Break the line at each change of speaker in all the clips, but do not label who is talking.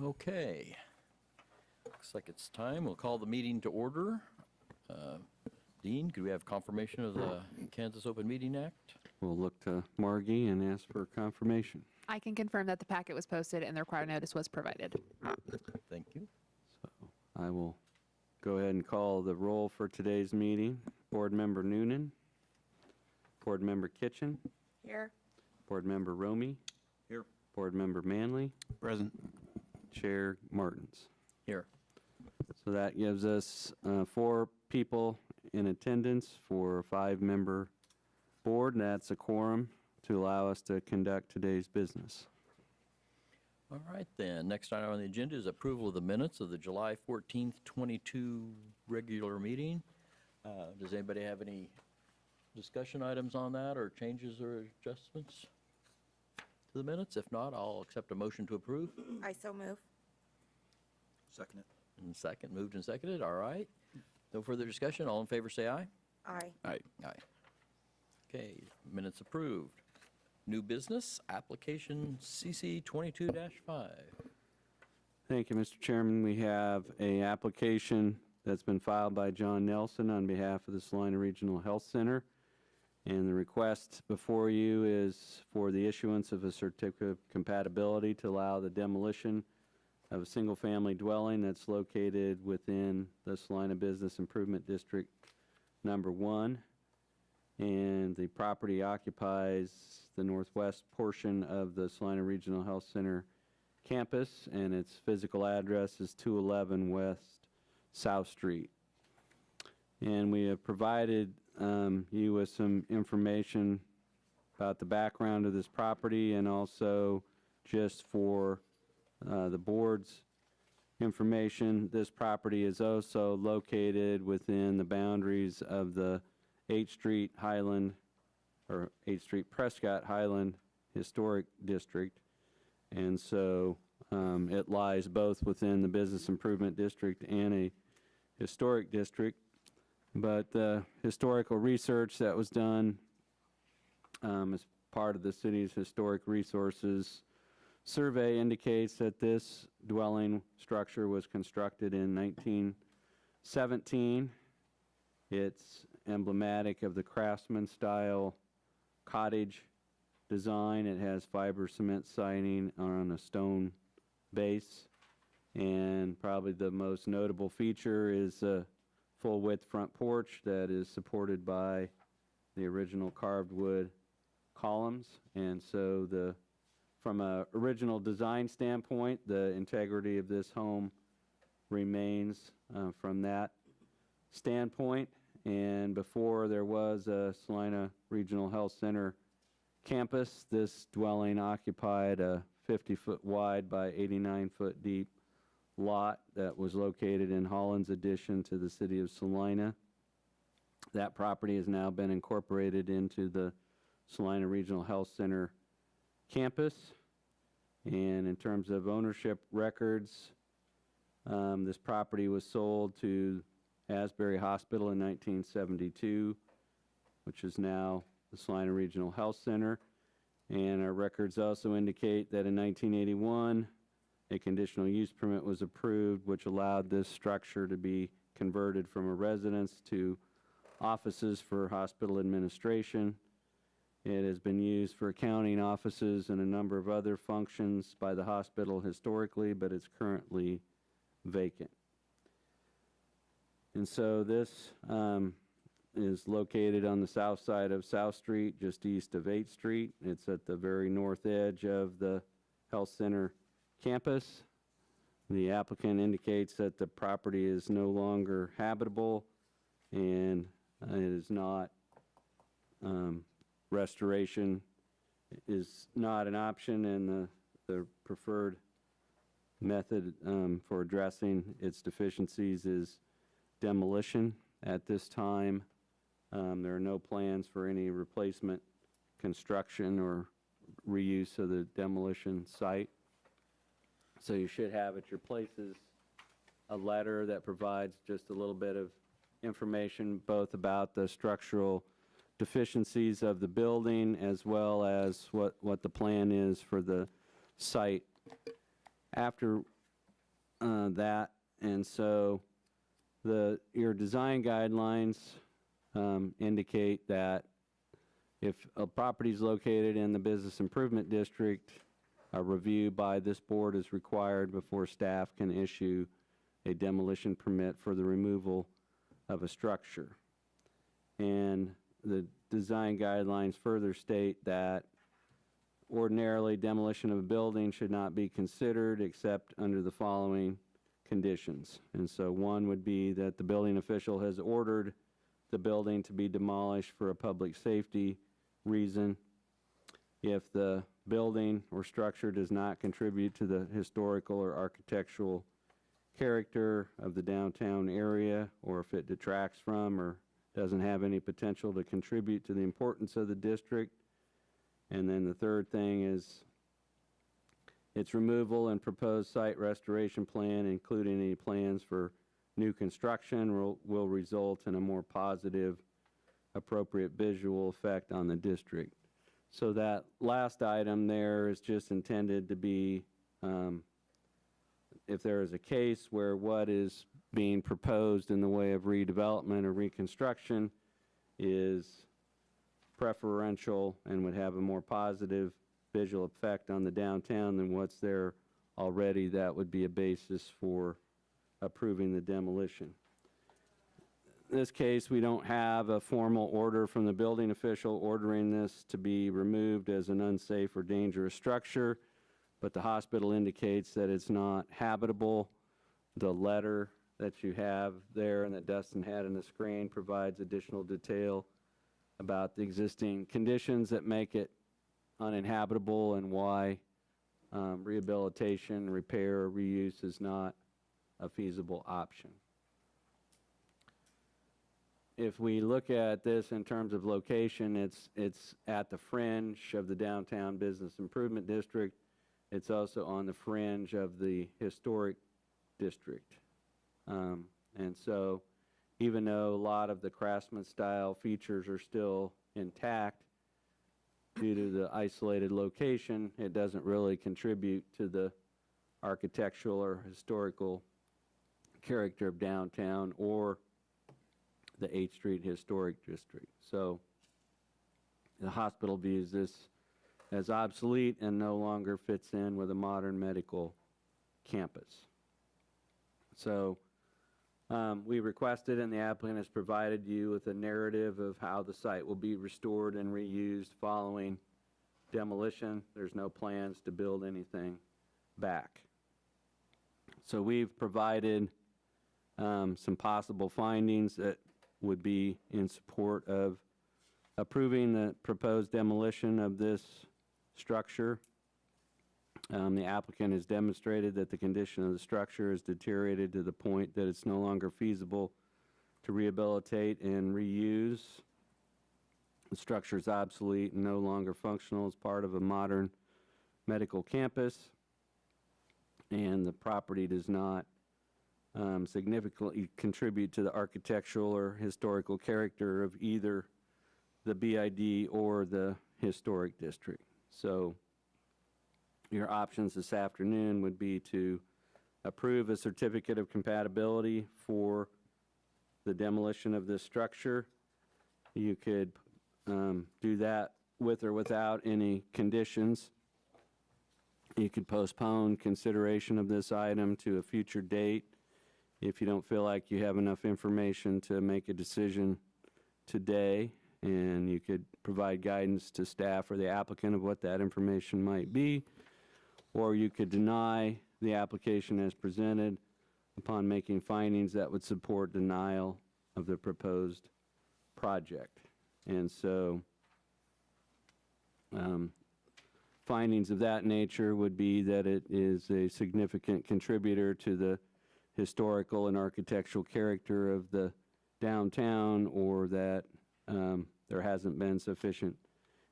Okay. Looks like it's time. We'll call the meeting to order. Dean, could we have confirmation of the Kansas Open Meeting Act?
We'll look to Margie and ask for confirmation.
I can confirm that the packet was posted and the required notice was provided.
Thank you.
So I will go ahead and call the roll for today's meeting. Board Member Noonan. Board Member Kitchen.
Here.
Board Member Romy.
Here.
Board Member Manley.
Present.
Chair Martins.
Here.
So that gives us 4 people in attendance for a 5-member board, and that's a quorum to allow us to conduct today's business.
All right, then. Next item on the agenda is approval of the minutes of the July 14th, 22 regular meeting. Does anybody have any discussion items on that, or changes or adjustments to the minutes? If not, I'll accept a motion to approve.
I so move.
Second it.
And second, moved and seconded. All right. No further discussion. All in favor, say aye.
Aye.
Aye.
Aye. Okay, minutes approved. New business, application CC 22-5.
Thank you, Mr. Chairman. We have an application that's been filed by John Nelson on behalf of the Salina Regional Health Center. And the request before you is for the issuance of a certificate of compatibility to allow the demolition of a single-family dwelling that's located within the Salina Business Improvement District Number 1. And the property occupies the northwest portion of the Salina Regional Health Center campus, and its physical address is 211 West South Street. And we have provided you with some information about the background of this property, and also just for the board's information, this property is also located within the boundaries of the 8th Street Highland, or 8th Street Prescott Highland Historic District. And so it lies both within the Business Improvement District and a historic district. But the historical research that was done as part of the city's historic resources survey indicates that this dwelling structure was constructed in 1917. It's emblematic of the craftsman style cottage design. It has fiber cement siding on a stone base, and probably the most notable feature is a full width front porch that is supported by the original carved wood columns. And so from a original design standpoint, the integrity of this home remains from that standpoint. And before there was a Salina Regional Health Center campus, this dwelling occupied a 50-foot wide by 89-foot deep lot that was located in Holland's addition to the city of Salina. That property has now been incorporated into the Salina Regional Health Center campus. And in terms of ownership records, this property was sold to Asbury Hospital in 1972, which is now the Salina Regional Health Center. And our records also indicate that in 1981, a conditional use permit was approved, which allowed this structure to be converted from a residence to offices for hospital administration. It has been used for accounting offices and a number of other functions by the hospital historically, but it's currently vacant. And so this is located on the south side of South Street, just east of 8th Street. It's at the very north edge of the health center campus. The applicant indicates that the property is no longer habitable, and it is not, restoration is not an option, and the preferred method for addressing its deficiencies is demolition. At this time, there are no plans for any replacement construction or reuse of the demolition site. So you should have at your places a letter that provides just a little bit of information both about the structural deficiencies of the building as well as what the plan is for the site. After that. And so your design guidelines indicate that if a property is located in the business improvement district, a review by this board is required before staff can issue a demolition permit for the removal of a structure. And the design guidelines further state that ordinarily demolition of a building should not be considered except under the following conditions. And so one would be that the building official has ordered the building to be demolished for a public safety reason. If the building or structure does not contribute to the historical or architectural character of the downtown area, or if it detracts from or doesn't have any potential to contribute to the importance of the district. And then the third thing is its removal and proposed site restoration plan, including any plans for new construction, will result in a more positive, appropriate visual effect on the district. So that last item there is just intended to be, if there is a case where what is being proposed in the way of redevelopment or reconstruction is preferential and would have a more positive visual effect on the downtown than what's there already, that would be a basis for approving the demolition. In this case, we don't have a formal order from the building official ordering this to be removed as an unsafe or dangerous structure, but the hospital indicates that it's not habitable. The letter that you have there and that Dustin had in the screen provides additional detail about the existing conditions that make it uninhabitable and why rehabilitation, repair, or reuse is not a feasible option. If we look at this in terms of location, it's at the fringe of the downtown business improvement district. It's also on the fringe of the historic district. And so even though a lot of the craftsman style features are still intact due to the isolated location, it doesn't really contribute to the architectural or historical character of downtown or the 8th Street Historic District. So the hospital views this as obsolete and no longer fits in with a modern medical campus. So we requested, and the applicant has provided you with a narrative of how the site will be restored and reused following demolition. There's no plans to build anything back. So we've provided some possible findings that would be in support of approving the proposed demolition of this structure. The applicant has demonstrated that the condition of the structure has deteriorated to the point that it's no longer feasible to rehabilitate and reuse. The structure is obsolete and no longer functional as part of a modern medical campus, and the property does not significantly contribute to the architectural or historical character of either the BID or the historic district. So your options this afternoon would be to approve a certificate of compatibility for the demolition of this structure. You could do that with or without any conditions. You could postpone consideration of this item to a future date if you don't feel like you have enough information to make a decision today, and you could provide guidance to staff or the applicant of what that information might be, or you could deny the application as presented upon making findings that would support denial of the proposed project. And so findings of that nature would be that it is a significant contributor to the historical and architectural character of the downtown, or that there hasn't been sufficient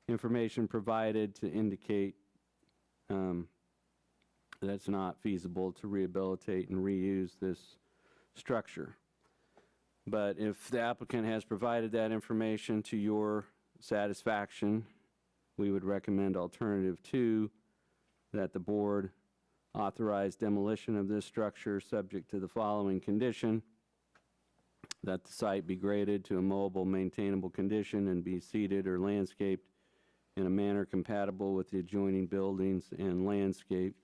information provided to indicate that it's not feasible to rehabilitate and reuse this structure. But if the applicant has provided that information to your satisfaction, we would recommend alternative 2, that the board authorize demolition of this structure subject to the following condition: that the site be graded to a mobile, maintainable condition and be seeded or landscaped in a manner compatible with the adjoining buildings and landscape.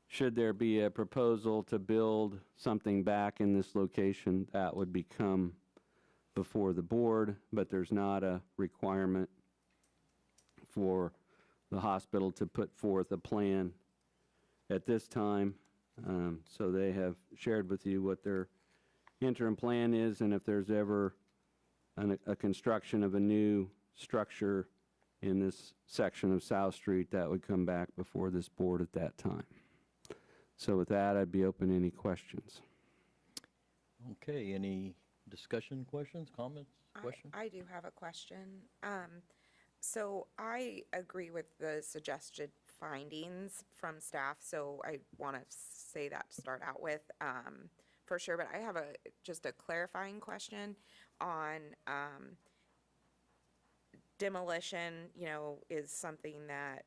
Should there be a proposal to build something back in this location, that would become before the board, but there's not a requirement for the hospital to put forth a plan at this time. So they have shared with you what their interim plan is, and if there's ever a construction of a new structure in this section of South Street, that would come back before this board at that time. So with that, I'd be open to any questions.
Okay, any discussion, questions, comments, questions?
I do have a question. So I agree with the suggested findings from staff, so I want to say that to start out with, for sure. But I have just a clarifying question on demolition, is something that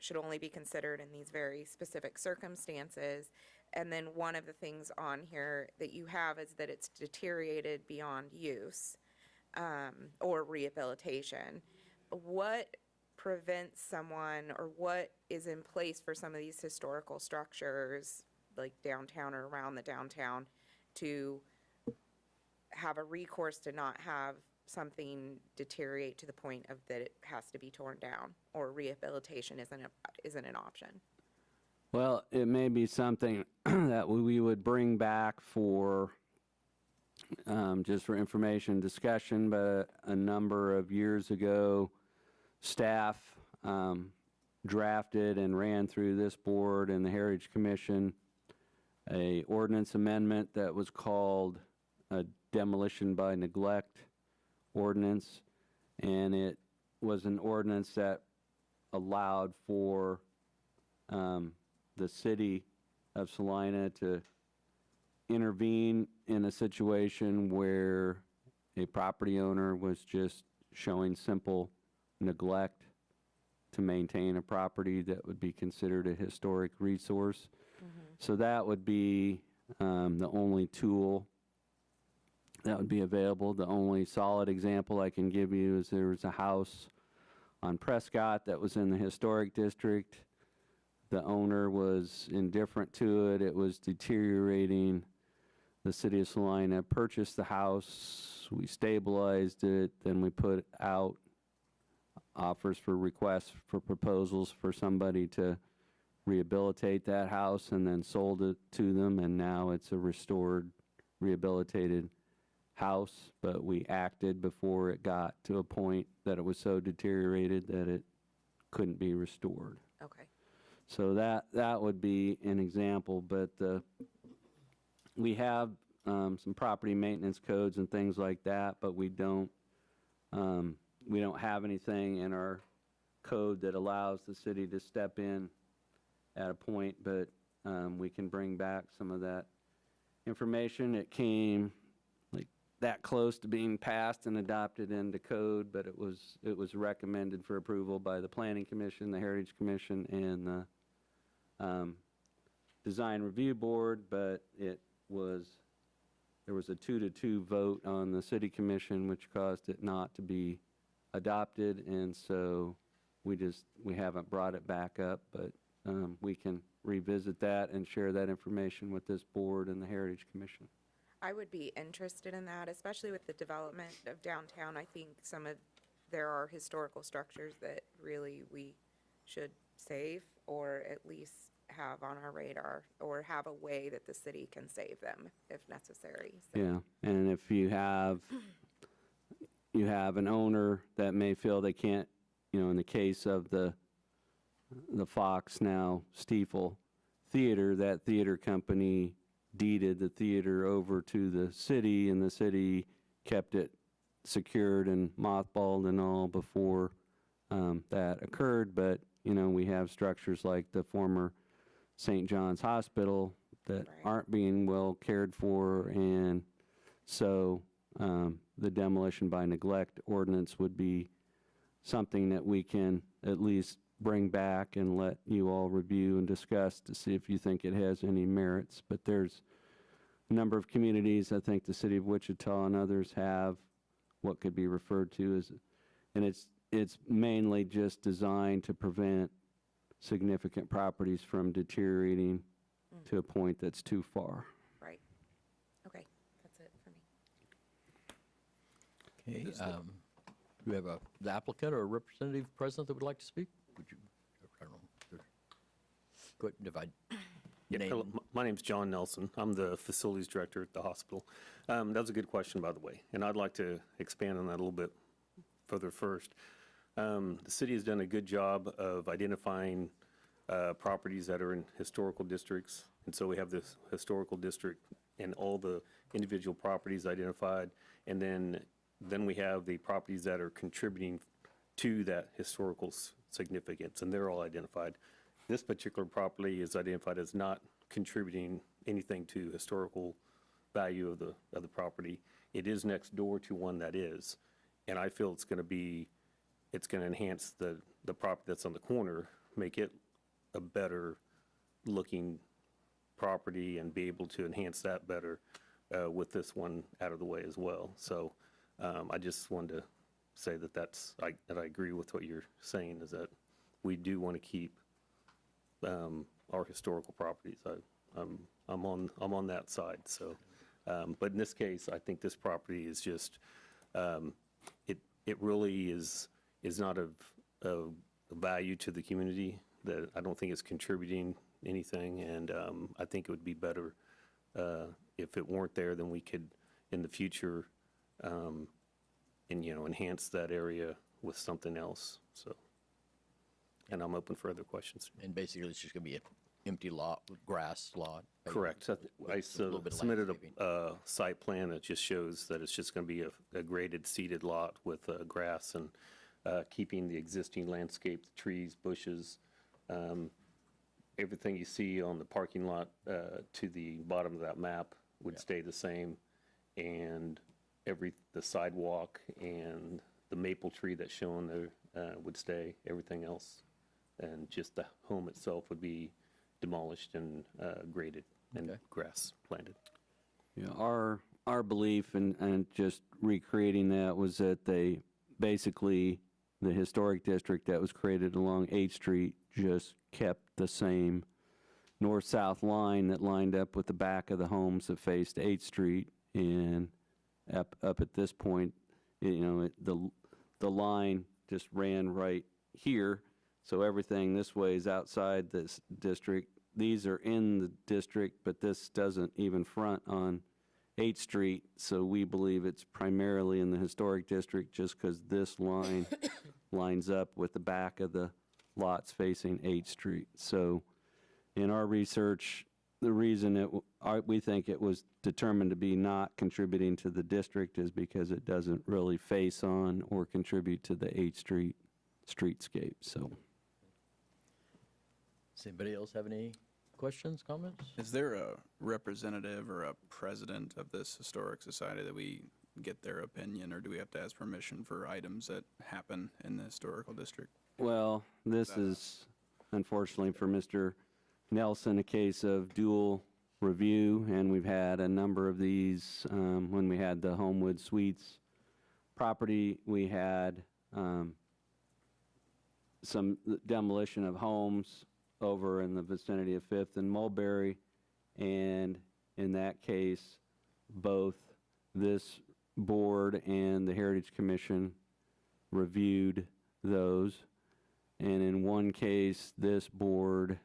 should only be considered in these very specific circumstances. And then one of the things on here that you have is that it's deteriorated beyond use, or rehabilitation. What prevents someone, or what is in place for some of these historical structures, like downtown or around the downtown, to have a recourse to not have something deteriorate to the point of that it has to be torn down, or rehabilitation isn't an option?
Well, it may be something that we would bring back for, just for information discussion, but a number of years ago, staff drafted and ran through this board and the Heritage Commission a ordinance amendment that was called a demolition by neglect ordinance, and it was an ordinance that allowed for the city of Salina to intervene in a situation where a property owner was just showing simple neglect to maintain a property that would be considered a historic resource. So that would be the only tool that would be available. The only solid example I can give you is there was a house on Prescott that was in the historic district. The owner was indifferent to it. It was deteriorating. The city of Salina purchased the house. We stabilized it. Then we put out offers for requests for proposals for somebody to rehabilitate that house, and then sold it to them, and now it's a restored, rehabilitated house. But we acted before it got to a point that it was so deteriorated that it couldn't be restored.
Okay.
So that would be an example, but we have some property maintenance codes and things like that, but we don't have anything in our code that allows the city to step in at a point, but we can bring back some of that information. It came like that close to being passed and adopted into code, but it was recommended for approval by the Planning Commission, the Heritage Commission, and the Design Review Board, but there was a 2-2 vote on the City Commission, which caused it not to be adopted, and so we haven't brought it back up, but we can revisit that and share that information with this board and the Heritage Commission.
I would be interested in that, especially with the development of downtown. I think there are historical structures that really we should save, or at least have on our radar, or have a way that the city can save them if necessary. So.
Yeah, and if you have an owner that may feel they can't, in the case of the Fox, now Stiefel Theater, that theater company deeded the theater over to the city, and the city kept it secured and mothballed and all before that occurred. But, we have structures like the former St. John's Hospital that aren't being well cared for, and so the demolition by neglect ordinance would be something that we can at least bring back and let you all review and discuss to see if you think it has any merits. But there's a number of communities, I think the city of Wichita and others have what could be referred to as, and it's mainly just designed to prevent significant properties from deteriorating to a point that's too far.
Right. Okay, that's it for me.
Okay, do we have the applicant or a representative present that would like to speak? Would you, I don't know. Go ahead, divide.
Yeah,
Name.
hello, my name's John Nelson. I'm the facilities director at the hospital. That was a good question, by the way, and I'd like to expand on that a little bit further first. The city has done a good job of identifying properties that are in historical districts, and so we have this historical district and all the individual properties identified, and then we have the properties that are contributing to that historical significance, and they're all identified. This particular property is identified as not contributing anything to historical value of the property. It is next door to one that is, and I feel it's going to enhance the property that's on the corner, make it a better looking property and be able to enhance that better with this one out of the way as well. So I just wanted to say that I agree with what you're saying, is that we do want to keep our historical properties. I'm on that side. So, but in this case, I think this property is just it really is not of value to the community. That I don't think it's contributing anything, and I think it would be better if it weren't there. Then we could in the future enhance that area with something else. So. And I'm open for other questions.
And basically, it's just going to be an empty lot, grass lot.
Correct. I
little bit of
submitted
landscaping.
a site plan that just shows that it's just going to be a graded seeded lot with grass and keeping the existing landscape, the trees, bushes. Everything you see on the parking lot to the bottom of that map would stay the same. And the sidewalk and the maple tree that's shown there would stay. Everything else. And just the home itself would be demolished and graded and
Okay.
grass planted.
Yeah, our belief and just recreating that was that they basically, the historic district that was created along 8th Street just kept the same north-south line that lined up with the back of the homes that faced 8th Street, and up at this point, the line just ran right here. So everything this way is outside this district. These are in the district, but this doesn't even front on 8th Street. So we believe it's primarily in the historic district just because this line lines up with the back of the lots facing 8th Street. So in our research, the reason we think it was determined to be not contributing to the district is because it doesn't really face on or contribute to the 8th Street streetscape. So.
Does anybody else have any questions, comments?
Is there a representative or a president of this historic society that we get their opinion, or do we have to ask permission for items that happen in the historical district?
Well, this is unfortunately for Mr. Nelson a case of dual review, and we've had a number of these. When we had the Homewood Suites property, we had some demolition of homes over in the vicinity of 5th and Mulberry, and in that case, both this board and the Heritage Commission reviewed those, and in one case, this board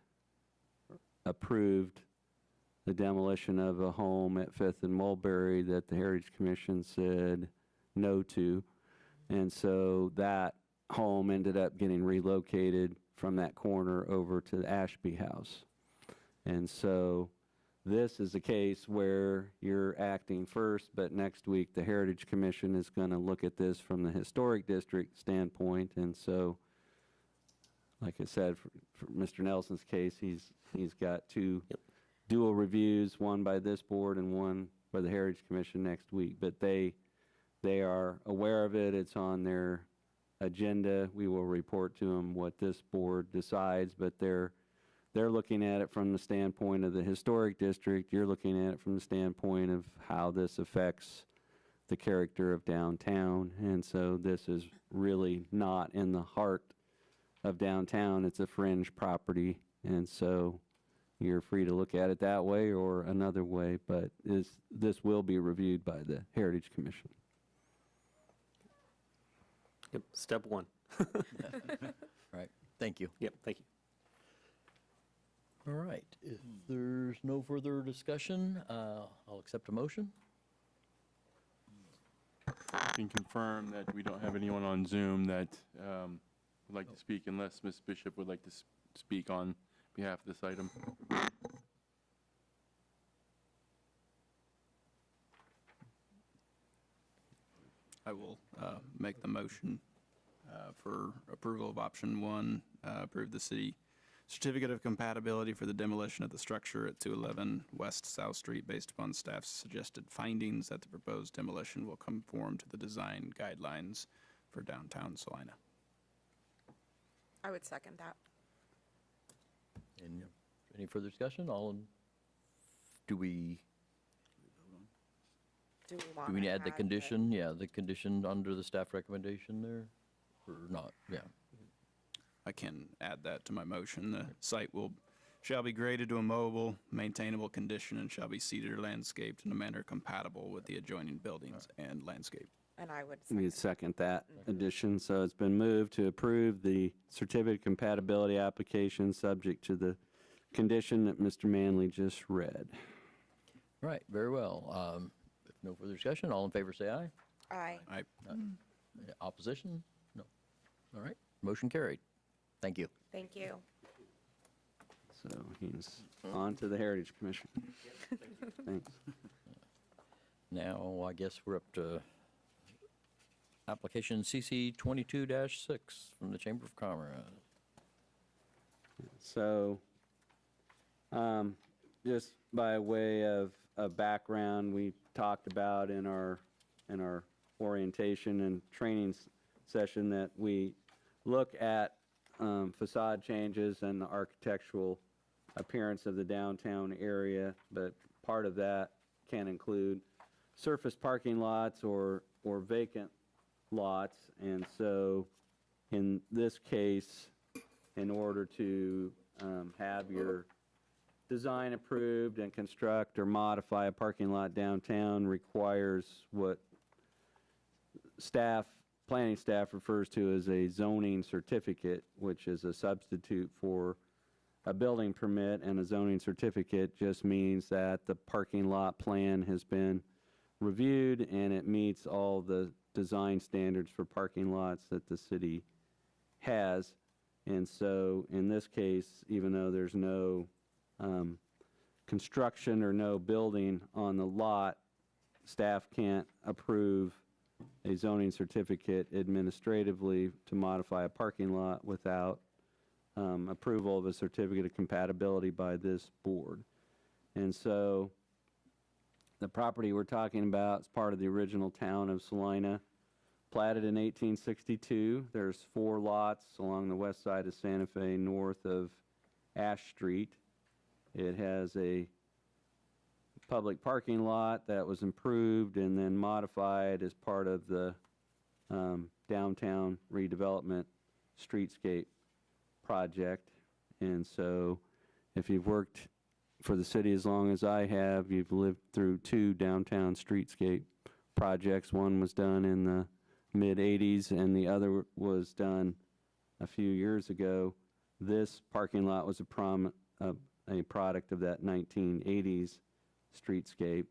approved the demolition of a home at 5th and Mulberry that the Heritage Commission said no to, and so that home ended up getting relocated from that corner over to the Ashby House. And so this is a case where you're acting first, but next week the Heritage Commission is going to look at this from the historic district standpoint. And so, like I said, for Mr. Nelson's case, he's got two dual reviews, one by this board and one by the Heritage Commission next week. But they are aware of it. It's on their agenda. We will report to them what this board decides, but they're looking at it from the standpoint of the historic district. You're looking at it from the standpoint of how this affects the character of downtown. And so this is really not in the heart of downtown. It's a fringe property. And so you're free to look at it that way or another way, but this will be reviewed by the Heritage Commission.
Yep, step one.
Right, thank you.
Yep, thank you.
All right, if there's no further discussion, I'll accept a motion.
I can confirm that we don't have anyone on Zoom that would like to speak unless Ms. Bishop would like to speak on behalf of this item.
I will make the motion for approval of option 1, approve the city certificate of compatibility for the demolition of the structure at 211 West South Street based upon staff's suggested findings that the proposed demolition will conform to the design guidelines for downtown Salina.
I would second that.
Any further discussion? Do we
Do we want
Do we
to
add the condition? Yeah, the condition under the staff recommendation there, or not? Yeah.
I can add that to my motion. The site shall be graded to a mowable, maintainable condition and shall be seeded or landscaped in a manner compatible with the adjoining buildings and landscape.
And I would
We
second.
second that addition. So it's been moved to approve the certificate of compatibility application subject to the condition that Mr. Manley just read.
Right, very well. If no further discussion, all in favor say aye.
Aye.
Opposition? No. All right, motion carried. Thank you.
Thank you.
So he's on to the Heritage Commission. Thanks.
Now, I guess we're up to application CC 22-6 from the Chamber of Commerce.
So, just by way of background, we talked about in our orientation and training session that we look at facade changes and the architectural appearance of the downtown area, but part of that can include surface parking lots or vacant lots. And so in this case, in order to have your design approved and construct or modify a parking lot downtown requires what planning staff refers to as a zoning certificate, which is a substitute for a building permit. And a zoning certificate just means that the parking lot plan has been reviewed and it meets all the design standards for parking lots that the city has. And so in this case, even though there's no construction or no building on the lot, staff can't approve a zoning certificate administratively to modify a parking lot without approval of a certificate of compatibility by this board. And so the property we're talking about is part of the original town of Salina, platted in 1862. There's 4 lots along the west side of Santa Fe north of Ash Street. It has a public parking lot that was improved and then modified as part of the downtown redevelopment streetscape project. And so if you've worked for the city as long as I have, you've lived through 2 downtown streetscape projects. One was done in the mid-'80s and the other was done a few years ago. This parking lot was a product of that 1980s streetscape.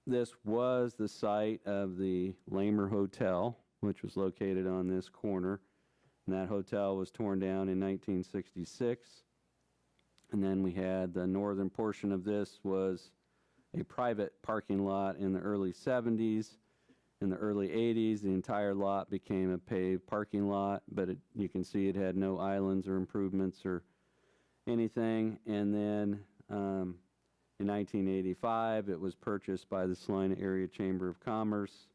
This was the site of the Lamer Hotel, which was located on this corner. And that hotel was torn down in 1966. And then we had the northern portion of this was a private parking lot in the early 70s. In the early 80s, the entire lot became a paved parking lot, but you can see it had no islands or improvements or anything. And then in 1985, it was purchased by the Salina Area Chamber of Commerce.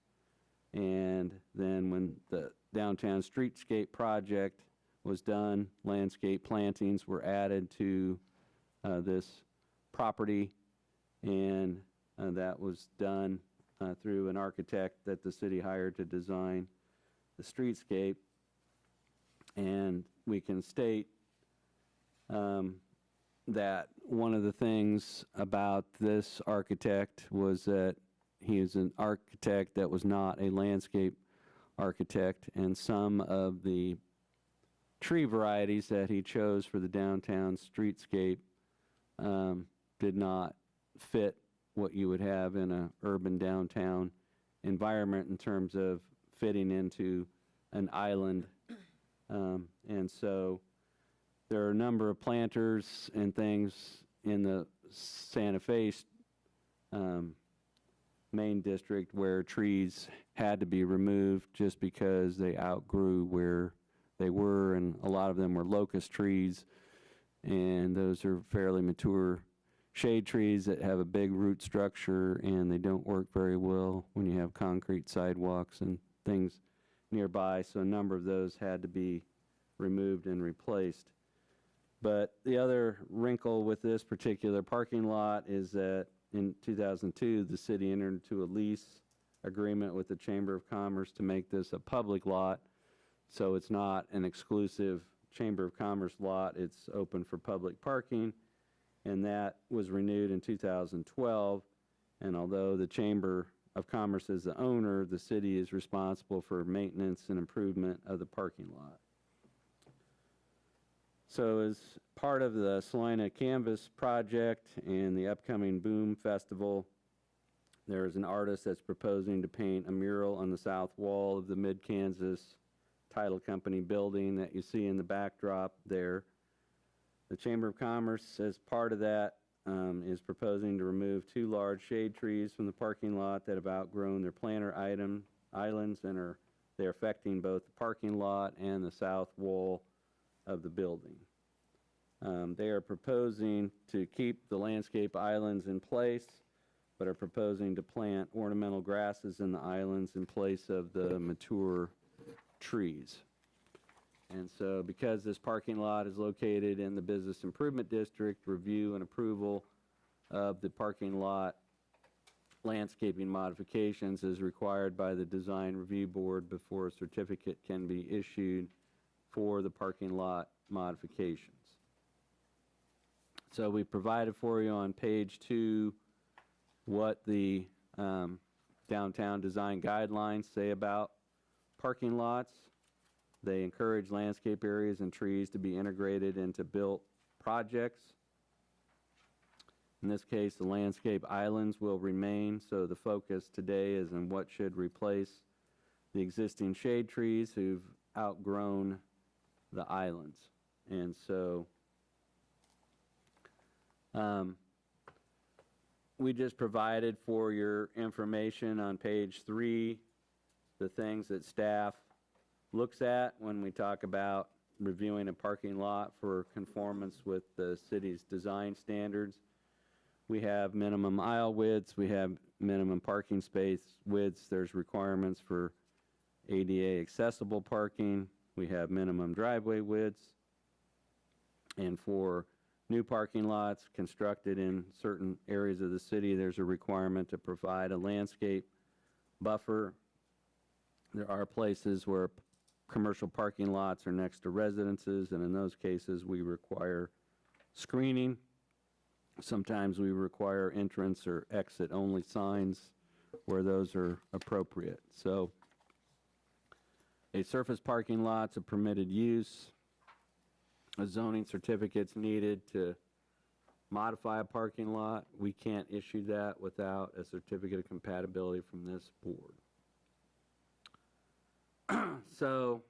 And then when the downtown streetscape project was done, landscape plantings were added to this property, and that was done through an architect that the city hired to design the streetscape. And we can state that one of the things about this architect was that he is an architect that was not a landscape architect, and some of the tree varieties that he chose for the downtown streetscape did not fit what you would have in an urban downtown environment in terms of fitting into an island. And so there are a number of planters and things in the Santa Fe main district where trees had to be removed just because they outgrew where they were, and a lot of them were locust trees, and those are fairly mature shade trees that have a big root structure, and they don't work very well when you have concrete sidewalks and things nearby, so a number of those had to be removed and replaced. But the other wrinkle with this particular parking lot is that in 2002, the city entered into a lease agreement with the Chamber of Commerce to make this a public lot. So it's not an exclusive Chamber of Commerce lot, it's open for public parking. And that was renewed in 2012. And although the Chamber of Commerce is the owner, the city is responsible for maintenance and improvement of the parking lot. So as part of the Salina Canvas project and the upcoming Boom Festival, there is an artist that's proposing to paint a mural on the south wall of the Mid-Kansas Title Company building that you see in the backdrop there. The Chamber of Commerce, as part of that, is proposing to remove 2 large shade trees from the parking lot that have outgrown their planter islands, and they're affecting both the parking lot and the south wall of the building. They are proposing to keep the landscape islands in place, but are proposing to plant ornamental grasses in the islands in place of the mature trees. And so because this parking lot is located in the Business Improvement District, review and approval of the parking lot landscaping modifications is required by the Design Review Board before a certificate can be issued for the parking lot modifications. So we provided for you on page 2 what the downtown design guidelines say about parking lots. They encourage landscape areas and trees to be integrated into built projects. In this case, the landscape islands will remain, so the focus today is on what should replace the existing shade trees who've outgrown the islands. And so we just provided for your information on page 3 the things that staff looks at when we talk about reviewing a parking lot for conformance with the city's design standards. We have minimum aisle widths, we have minimum parking space widths, there's requirements for ADA accessible parking, we have minimum driveway widths, and for new parking lots constructed in certain areas of the city, there's a requirement to provide a landscape buffer. There are places where commercial parking lots are next to residences, and in those cases, we require screening. Sometimes we require entrance or exit only signs where those are appropriate. So a surface parking lot's a permitted use. A zoning certificate's needed to modify a parking lot. We can't issue that without a certificate of compatibility from this board. So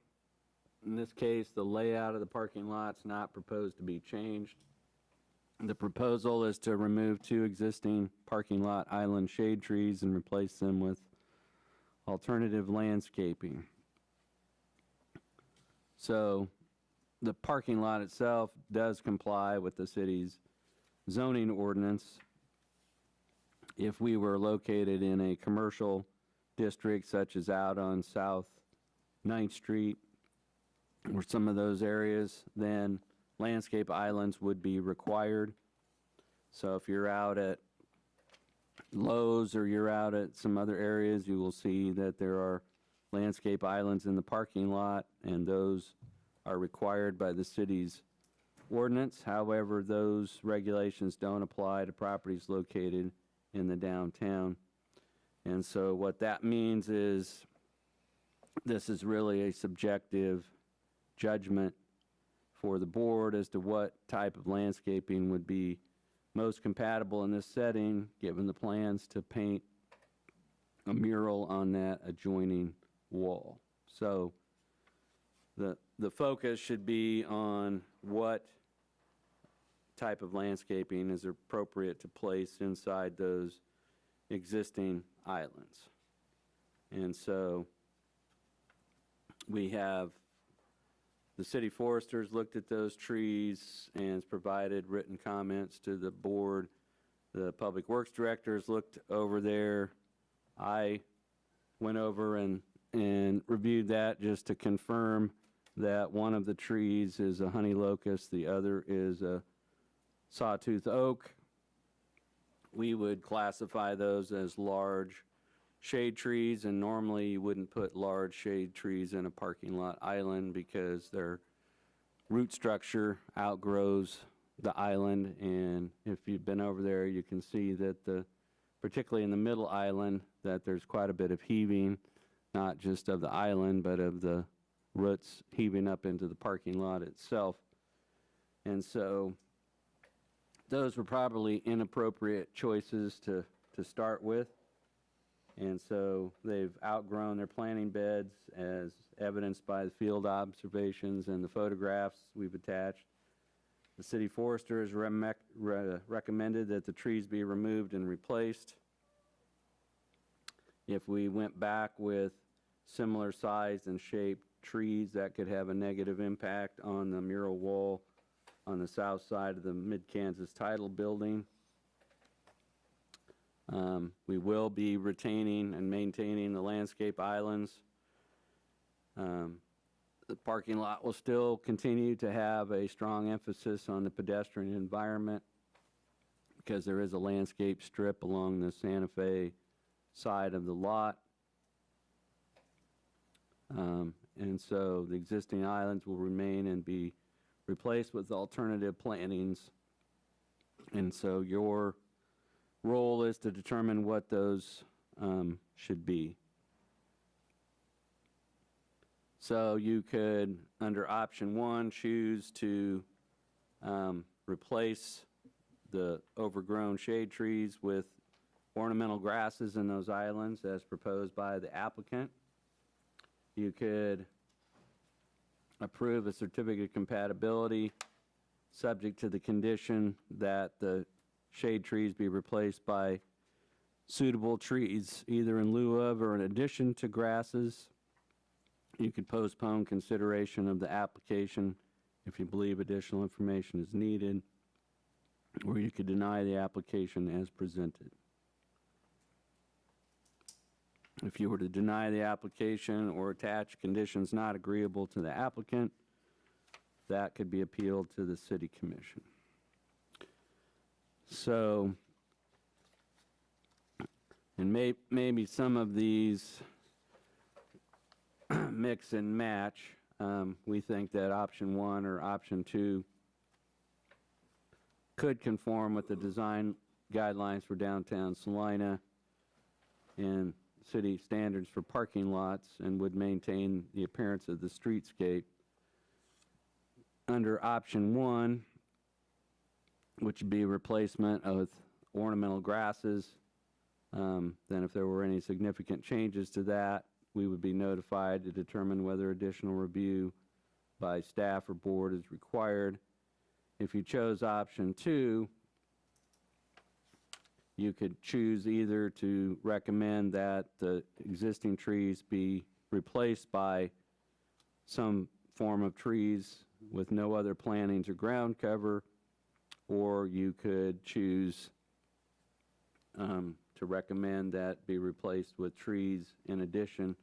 in this case, the layout of the parking lot's not proposed to be changed. The proposal is to remove 2 existing parking lot island shade trees and replace them with alternative landscaping. So the parking lot itself does comply with the city's zoning ordinance. If we were located in a commercial districts, such as out on South 9th Street, or some of those areas, then landscape islands would be required. So if you're out at Lowe's or you're out at some other areas, you will see that there are landscape islands in the parking lot, and those are required by the city's ordinance. However, those regulations don't apply to properties located in the downtown. And so what that means is this is really a subjective judgment for the board as to what type of landscaping would be most compatible in this setting, given the plans to paint a mural on that adjoining wall. So the focus should be on what type of landscaping is appropriate to place inside those existing islands. And so we have the city foresters looked at those trees and has provided written comments to the board. The public works directors looked over there. I went over and reviewed that just to confirm that one of the trees is a honey locust, the other is a sawtooth oak. We would classify those as large shade trees, and normally you wouldn't put large shade trees in a parking lot island because their root structure outgrows the island. And if you've been over there, you can see that particularly in the middle island, that there's quite a bit of heaving, not just of the island, but of the roots heaving up into the parking lot itself. And so those were probably inappropriate choices to start with. And so they've outgrown their planting beds, as evidenced by the field observations and the photographs we've attached. The city forester has recommended that the trees be removed and replaced. If we went back with similar sized and shaped trees, that could have a negative impact on the mural wall on the south side of the Mid-Kansas Title building. We will be retaining and maintaining the landscape islands. The parking lot will still continue to have a strong emphasis on the pedestrian environment because there is a landscape strip along the Santa Fe side of the lot. And so the existing islands will remain and be replaced with alternative plantings. And so your role is to determine what those should be. So you could, under option 1, choose to replace the overgrown shade trees with ornamental grasses in those islands as proposed by the applicant. You could approve a certificate of compatibility subject to the condition that the shade trees be replaced by suitable trees, either in lieu of or in addition to grasses. You could postpone consideration of the application if you believe additional information is needed, or you could deny the application as presented. If you were to deny the application or attach conditions not agreeable to the applicant, that could be appealed to the city commission. So, and maybe some of these mix and match. We think that option 1 or option 2 could conform with the design guidelines for downtown Salina and city standards for parking lots and would maintain the appearance of the streetscape. Under option 1, which would be replacement of ornamental grasses, then if there were any significant changes to that, we would be notified to determine whether additional review by staff or board is required. If you chose option 2, you could choose either to recommend that the existing trees be replaced by some form of trees with no other plantings or ground cover, or you could choose to recommend that be replaced with trees in addition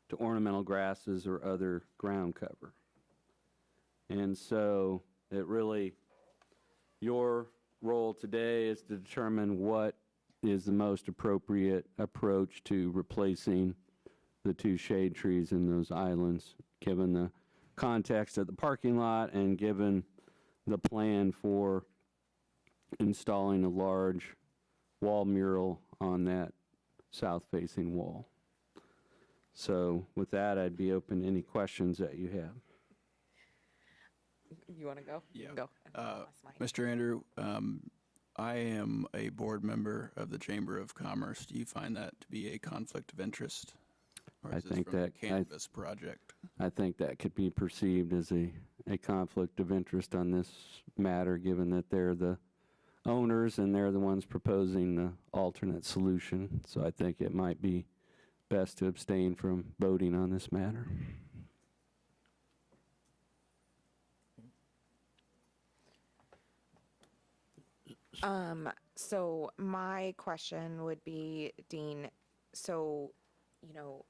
to ornamental grasses or other ground cover. And so it really, your role today is to determine what is the most appropriate approach to replacing the 2 shade trees in those islands, given the context of the parking lot and given the plan for installing a large wall mural on that south-facing wall. So with that, I'd be open to any questions that you have.
You want to go? You can go.
Mr. Andrew, I am a board member of the Chamber of Commerce. Do you find that to be a conflict of interest? Or
I
is this
think
from a
that-
Canvas project?
I think that could be perceived as a conflict of interest on this matter, given that they're the owners and they're the ones proposing the alternate solution. So I think it might be best to abstain from voting on this matter.
So my question would be, Dean, so,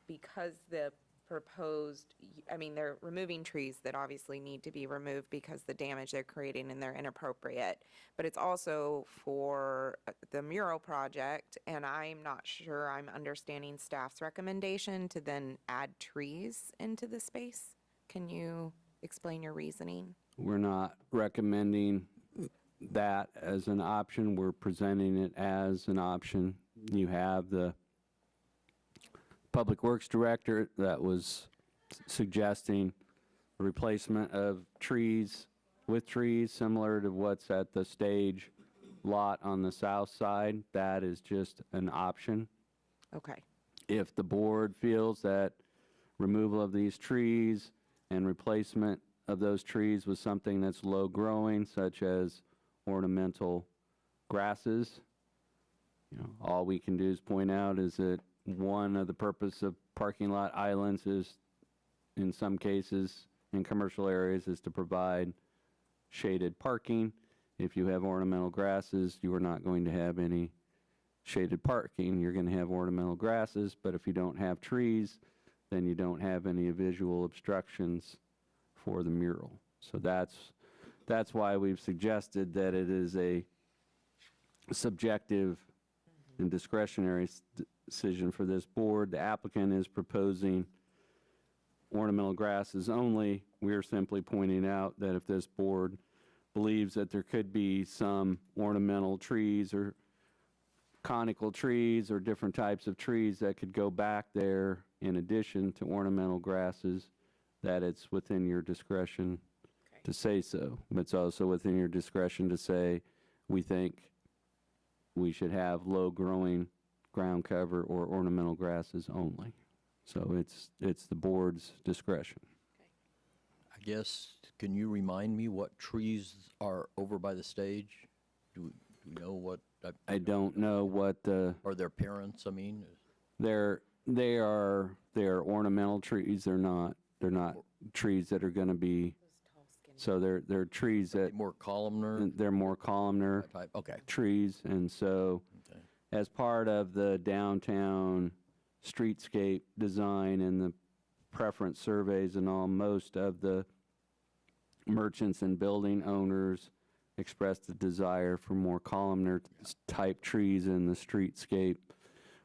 because the proposed, I mean, they're removing trees that obviously need to be removed because the damage they're creating and they're inappropriate, but it's also for the mural project, and I'm not sure I'm understanding staff's recommendation to then add trees into the space. Can you explain your reasoning?
We're not recommending that as an option. We're presenting it as an option. You have the Public Works Director that was suggesting a replacement of trees with trees similar to what's at the stage lot on the south side. That is just an option.
Okay.
If the board feels that removal of these trees and replacement of those trees with something that's low growing, such as ornamental grasses, all we can do is point out is that one of the purpose of parking lot islands is, in some cases, in commercial areas, is to provide shaded parking. If you have ornamental grasses, you are not going to have any shaded parking. You're going to have ornamental grasses, but if you don't have trees, then you don't have any visual obstructions for the mural. So that's why we've suggested that it is a subjective and discretionary decision for this board. The applicant is proposing ornamental grasses only. We're simply pointing out that if this board believes that there could be some ornamental trees or conical trees or different types of trees that could go back there in addition to ornamental grasses, that it's within your discretion to say so. But it's also within your discretion to say, we think we should have low-growing ground cover or ornamental grasses only. So it's the board's discretion.
I guess, can you remind me what trees are over by the stage? Do we know what?
I don't know what the,
Or their parents, I mean?
they are ornamental trees. They're not trees that are going to be, so they're trees that,
More columnar
they're more columnar
type? Okay.
trees. And so
Okay.
as part of the downtown streetscape design and the preference surveys and all, most of the merchants and building owners expressed the desire for more columnar type trees in the streetscape,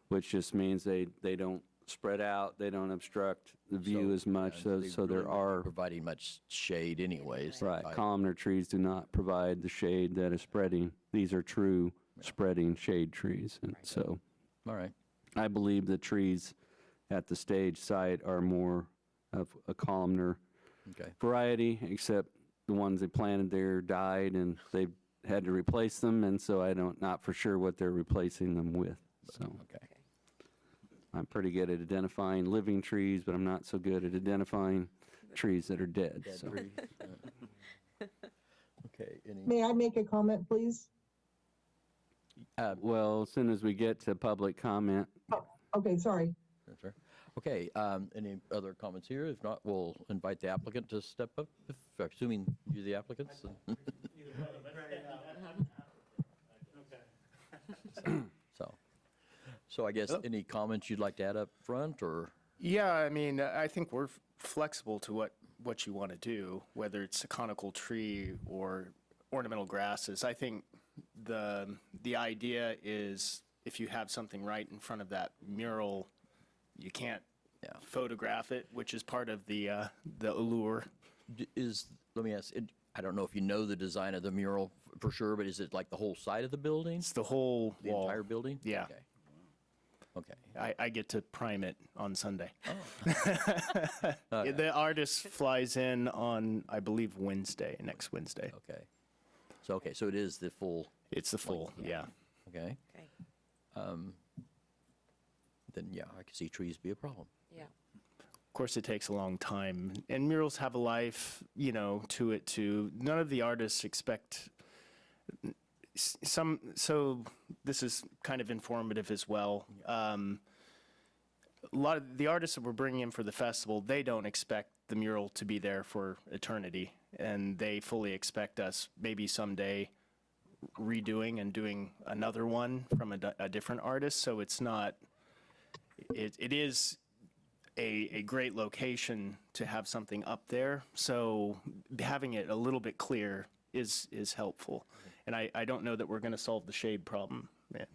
which just means they don't spread out, they don't obstruct the view as much, so
they
there
really aren't
are,
providing much shade anyways.
right,
Type.
columnar trees do not provide the shade that is spreading. These are true spreading shade trees, and so
All right.
I believe the trees at the stage site are more of a columnar
Okay.
variety, except the ones they planted there died and they had to replace them, and so not for sure what they're replacing them with. So
Okay.
I'm pretty good at identifying living trees, but I'm not so good at identifying trees that are dead.
Dead
So
trees. Okay.
May I make a comment, please?
well, as soon as we get to public comment,
Okay, sorry.
Yes, sir. Okay, any other comments here? If not, we'll invite the applicant to step up, assuming you're the applicants. So, So I guess any comments you'd like to add up front, or?
Yeah, I mean, I think we're flexible to what you want to do, whether it's a conical tree or ornamental grasses. I think the idea is if you have something right in front of that mural, you can't photograph it, which is part of the allure.
Let me ask, I don't know if you know the design of the mural for sure, but is it like the whole side of the building?
It's the whole
The
wall.
entire building?
Yeah.
Okay. Okay.
I get to prime it on Sunday. The artist flies in on, I believe, next Wednesday.
Okay. So it is the full,
It's the full, yeah.
okay.
Okay.
Then, yeah, I can see trees be a problem.
Yeah.
Of course, it takes a long time, and murals have a life, to it too. None of the artists expect so this is kind of informative as well. A lot of the artists that we're bringing in for the festival, they don't expect the mural to be there for eternity, and they fully expect us maybe someday redoing and doing another one from a different artist. So it's not, it is a great location to have something up there. So having it a little bit clear is helpful. And I don't know that we're going to solve the shade problem. Yeah.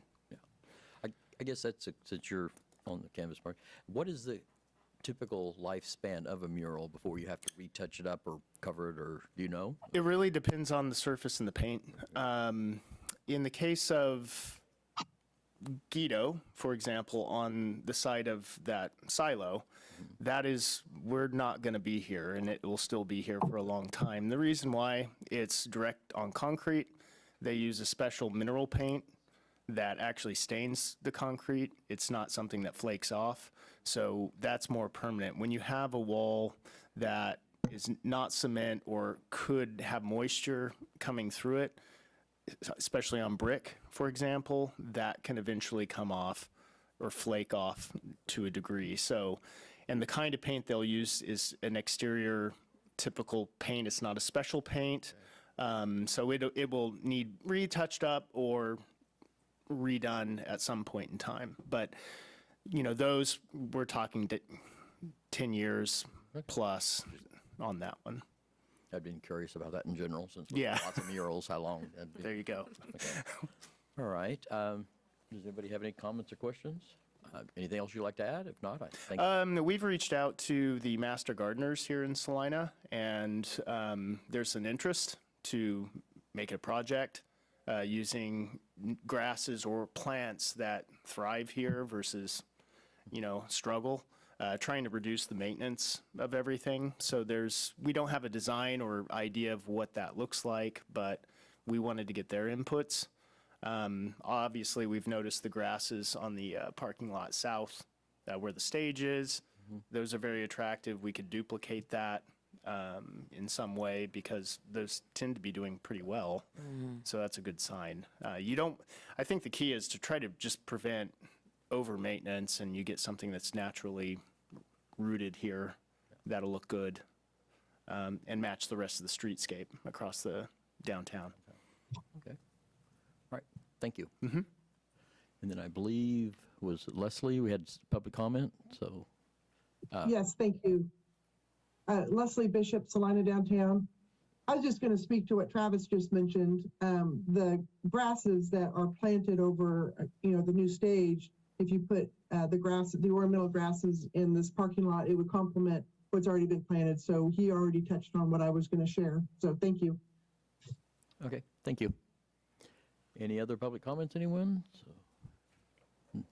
I guess since you're on the canvas part, what is the typical lifespan of a mural before you have to retouch it up or cover it, or do you know?
It really depends on the surface and the paint. In the case of Guido, for example, on the side of that silo, that is, we're not going to be here, and it will still be here for a long time. The reason why, it's direct on concrete. They use a special mineral paint that actually stains the concrete. It's not something that flakes off, so that's more permanent. When you have a wall that is not cement or could have moisture coming through it, especially on brick, for example, that can eventually come off or flake off to a degree. So, and the kind of paint they'll use is an exterior typical paint. It's not a special paint. So it will need retouched up or redone at some point in time. But, those, we're talking 10 years plus on that one.
I've been curious about that in general, since we
Yeah.
have lots of murals, how long that'd be.
There you go.
Okay. All right. Does anybody have any comments or questions? Anything else you'd like to add? If not, I think.
We've reached out to the master gardeners here in Salina, and there's an interest to make a project using grasses or plants that thrive here versus, struggle, trying to reduce the maintenance of everything. So we don't have a design or idea of what that looks like, but we wanted to get their inputs. Obviously, we've noticed the grasses on the parking lot south where the stage is. Those are very attractive. We could duplicate that in some way because those tend to be doing pretty well. So that's a good sign. I think the key is to try to just prevent over maintenance, and you get something that's naturally rooted here that'll look good and match the rest of the streetscape across the downtown.
Okay. All right. Thank you. And then I believe, was it Leslie? We had public comment, so.
Yes, thank you. Leslie Bishop, Salina Downtown. I was just going to speak to what Travis just mentioned. The grasses that are planted over, the new stage, if you put the ornamental grasses in this parking lot, it would complement what's already been planted. So he already touched on what I was going to share. So thank you.
Okay, thank you. Any other public comments, anyone? So,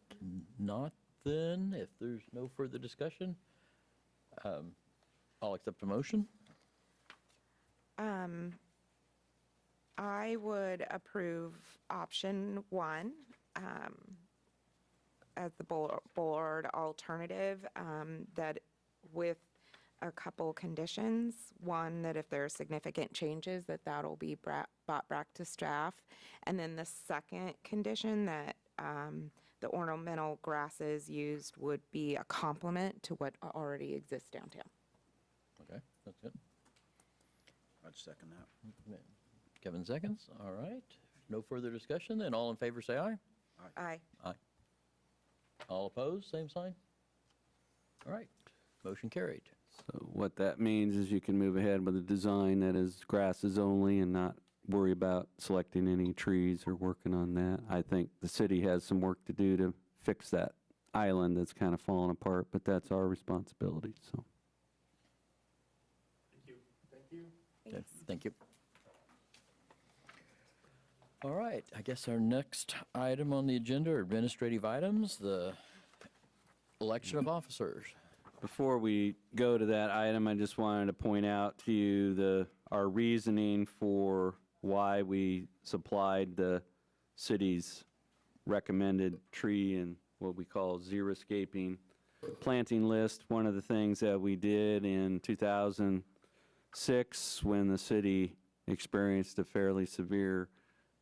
not then, if there's no further discussion, I'll accept a motion.
I would approve option 1 as the board alternative, that with a couple conditions. One, that if there are significant changes, that'll be brought back to staff. And then the second condition, that the ornamental grasses used would be a complement to what already exists downtown.
Okay, that's good.
I'd second that.
Kevin seconds, all right. No further discussion, then all in favor say aye.
Aye.
Aye. All opposed, same sign? All right, motion carried.
So what that means is you can move ahead with a design that is grasses only and not worry about selecting any trees or working on that. I think the city has some work to do to fix that island that's kind of falling apart, but that's our responsibility, so.
Okay, thank you. All right, I guess our next item on the agenda are administrative items, the election of officers.
Before we go to that item, I just wanted to point out to you our reasoning for why we supplied the city's recommended tree and what we call xeriscaping planting list. One of the things that we did in 2006 when the city experienced a fairly severe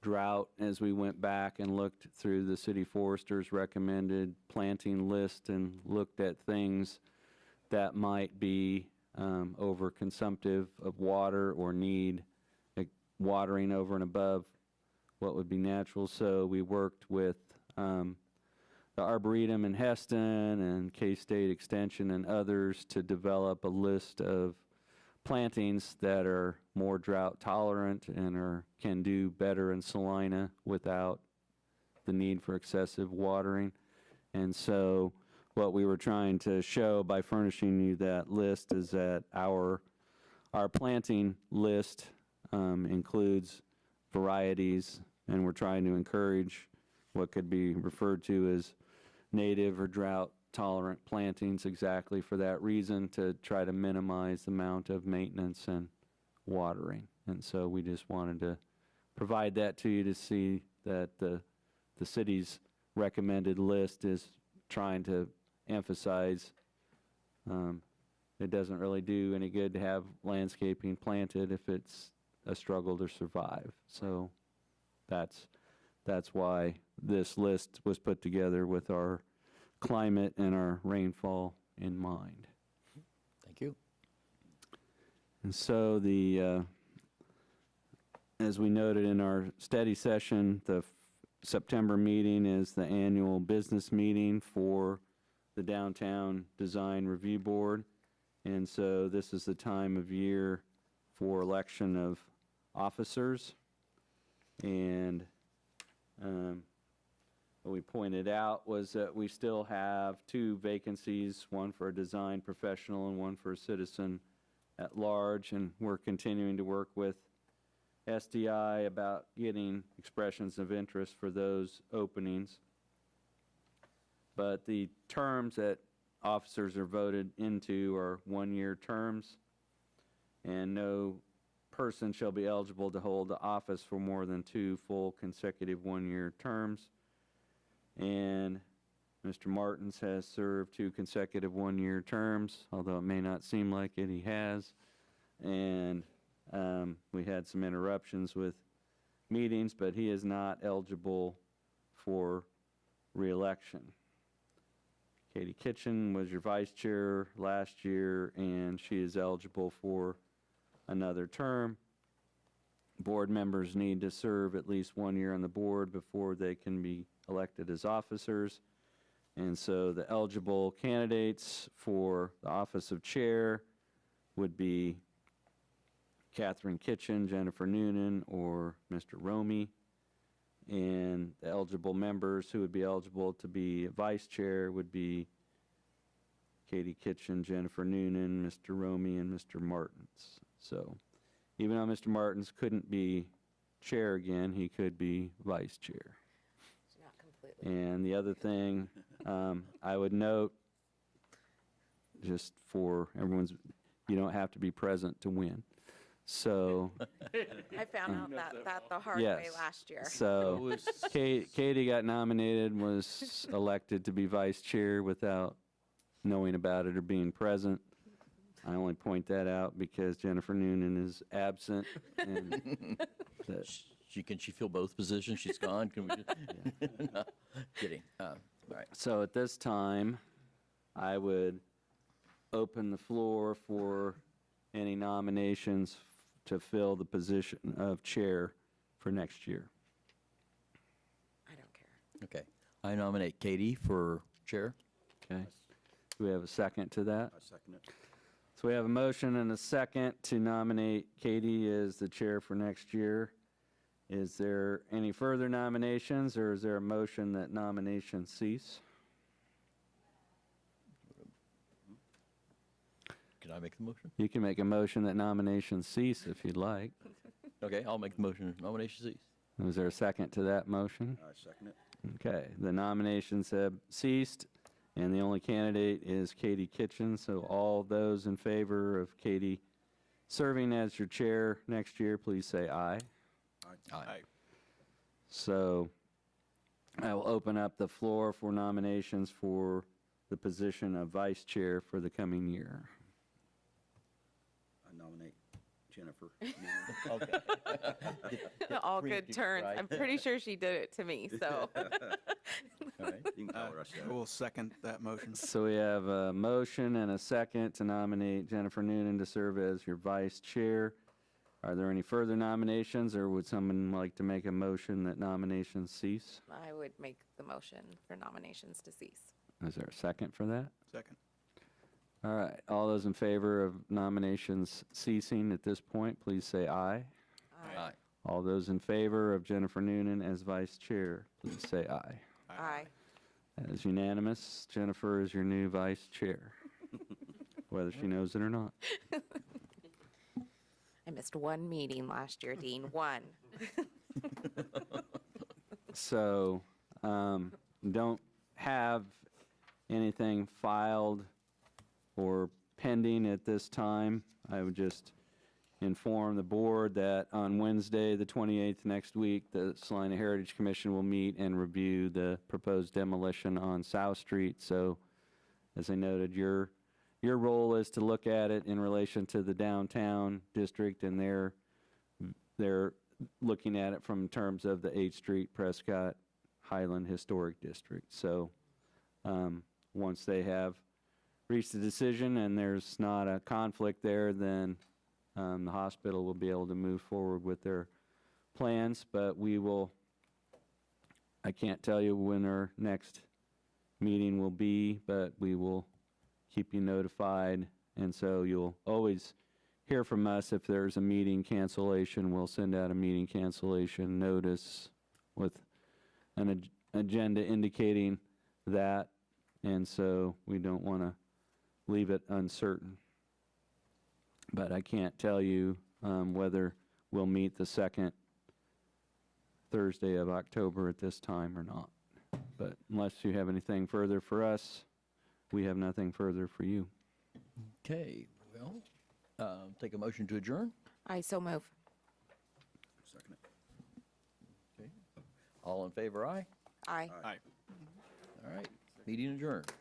drought, as we went back and looked through the city forester's recommended planting list and looked at things that might be overconsumptive of water or need watering over and above what would be natural. So we worked with the Arboretum in Heston and K-State Extension and others to develop a list of plantings that are more drought tolerant and can do better in Salina without the need for excessive watering. And so what we were trying to show by furnishing you that list is that our planting list includes varieties, and we're trying to encourage what could be referred to as native or drought tolerant plantings exactly for that reason, to try to minimize the amount of maintenance and watering. And so we just wanted to provide that to you to see that the city's recommended list is trying to emphasize it doesn't really do any good to have landscaping planted if it's a struggle to survive. So that's why this list was put together with our climate and our rainfall in mind.
Thank you.
And so as we noted in our study session, the September meeting is the annual business meeting for the Downtown Design Review Board. And so this is the time of year for election of officers. And what we pointed out was that we still have 2 vacancies, one for a design professional and one for a citizen at large, and we're continuing to work with SDI about getting expressions of interest for those openings. But the terms that officers are voted into are 1-year terms, and no person shall be eligible to hold the office for more than 2 full consecutive 1-year terms. And Mr. Martins has served 2 consecutive 1-year terms, although it may not seem like it, he has. And we had some interruptions with meetings, but he is not eligible for re-election. Katie Kitchen was your vice chair last year, and she is eligible for another term. Board members need to serve at least 1 year on the board before they can be elected as officers. And so the eligible candidates for the office of chair would be Catherine Kitchen, Jennifer Noonan, or Mr. Romey. And the eligible members who would be eligible to be vice chair would be Katie Kitchen, Jennifer Noonan, Mr. Romey, and Mr. Martins. So even though Mr. Martins couldn't be chair again, he could be vice chair.
Not completely.
And the other thing I would note, just for everyone's, you don't have to be present to win. So,
I found out that the hard
yes.
way last year.
So Katie got nominated, was elected to be vice chair without knowing about it or being present. I only point that out because Jennifer Noonan is absent. And
Can she fill both positions? She's gone? Can we just, no, kidding. All right.
so at this time, I would open the floor for any nominations to fill the position of chair for next year.
I don't care.
Okay. I nominate Katie for chair.
Okay. Do we have a second to that?
I second it.
So we have a motion and a second to nominate Katie as the chair for next year. Is there any further nominations, or is there a motion that nominations cease?
Can I make the motion?
You can make a motion that nominations cease if you'd like.
Okay, I'll make the motion, nomination cease.
Is there a second to that motion?
I second it.
Okay, the nominations have ceased, and the only candidate is Katie Kitchen. So all those in favor of Katie serving as your chair next year, please say aye.
Aye.
So I will open up the floor for nominations for the position of vice chair for the coming year.
I nominate Jennifer.
Okay.
All
Three
good
people,
turns.
right?
I'm pretty sure she did it to me, so.
All right.
You can call her, I said.
I will second that motion.
So we have a motion and a second to nominate Jennifer Noonan to serve as your vice chair. Are there any further nominations, or would someone like to make a motion that nominations cease?
I would make the motion for nominations to cease.
Is there a second for that?
Second.
All right, all those in favor of nominations ceasing at this point, please say aye.
Aye.
All those in favor of Jennifer Noonan as vice chair, please say aye.
Aye.
That is unanimous. Jennifer is your new vice chair, whether she knows it or not.
I missed one meeting last year, Dean, one.
So, don't have anything filed or pending at this time. I would just inform the board that on Wednesday, the 28th next week, the Salina Heritage Commission will meet and review the proposed demolition on South Street. So, as I noted, your role is to look at it in relation to the downtown district, and they're looking at it from terms of the 8th Street, Prescott, Highland Historic District. So once they have reached a decision and there's not a conflict there, then the hospital will be able to move forward with their plans. But I can't tell you when our next meeting will be, but we will keep you notified, and so you'll always hear from us if there's a meeting cancellation. We'll send out a meeting cancellation notice with an agenda indicating that, and so we don't want to leave it uncertain. But I can't tell you whether we'll meet the second Thursday of October at this time or not. But unless you have anything further for us, we have nothing further for you.
Okay, well, take a motion to adjourn.
I so move.
Second it.
Okay. All in favor, aye?
Aye.
Aye.
All right, meeting adjourned.